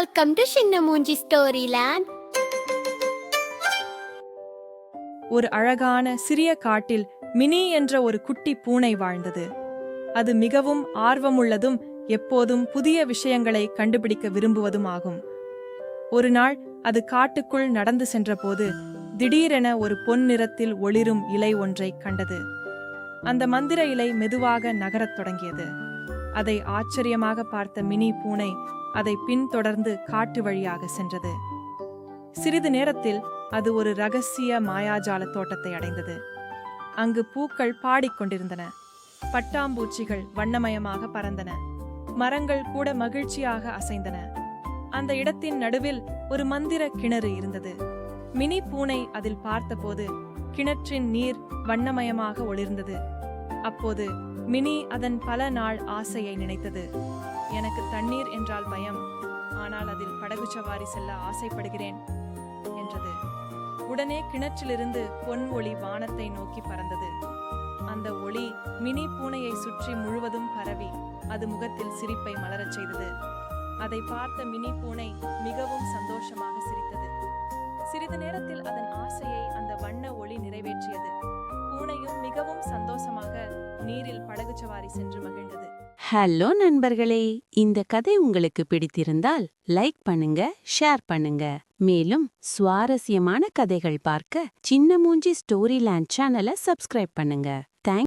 Welcome to சின்ன மூஞ்சி story land. ஒரு அழகான சிறிய காட்டில் மினி என்ற ஒரு குட்டி பூனை வாழ்ந்தது. அது மிகவும் ஆர்வமுள்ளதும் எப்போதும் புதிய விஷயங்களை கண்டுபிடிக்க விரும்புவதும் ஆகும். ஒரு நாள் அது காட்டுக்குள் நடந்து சென்றபோது திடீரென ஒரு பொன் நிறத்தில் ஒளிரும் இலை ஒன்றைக் கண்டது. அந்த மந்திர இலை மெதுவாக நகரத் தொடங்கியது. அதை ஆச்சரியமாக பார்த்த மினி பூனை அதை பின்தொடர்ந்து காட்டு வழியாக சென்றது. சிறிது நேரத்தில் அது ஒரு ரகசிய மாயாஜால தோட்டத்தை அடைந்தது. அங்கு பூக்கள் பாடிக்கொண்டிருந்தன, பட்டாம்பூச்சிகள் வண்ணமயமாக பறந்தன, மரங்கள் கூட மகிழ்ச்சியாக அசைந்தன. அந்த இடத்தின் நடுவில் ஒரு மந்திர கிணறு இருந்தது. மினி பூனை அதில் பார்த்தபோது கிணற்றின் நீர் வண்ணமயமாக ஒளிர்ந்தது. அப்போது மினி அதன் பல நாள் ஆசையை நினைத்தது. எனக்கு தண்ணீர் என்றால் பயம், ஆனால் அதில் படகு சவாரி செல்ல ஆசைப்படுகிறேன் என்றது. உடனே கிணற்றிலிருந்து பொன் ஒளி வானத்தை நோக்கி பறந்தது. அந்த ஒளி மினி பூனையை சுற்றி முழுவதும் பரவி அது முகத்தில் சிரிப்பை மலரச் செய்தது. அதை பார்த்த மினி பூனை மிகவும் சந்தோஷமாக சிரித்தது. சிறிது நேரத்தில் அதன் ஆசையை அந்த வண்ண ஒளி நிறைவேற்றியது. பூனையும் மிகவும் சந்தோஷமாக நீரில் படகு சவாரி சென்று மகிழ்ந்தது. ஹலோ நண்பர்களே, இந்த கதை உங்களுக்கு பிடித்திருந்தால் லைக் பண்ணுங்க, ஷேர் பண்ணுங்க. மேலும் சுவாரஸ்யமான கதைகள் பார்க்க சின்ன மூஞ்சி ஸ்டோரி லேண்ட் சேனலை சப்ஸ்கிரைப் பண்ணுங்க.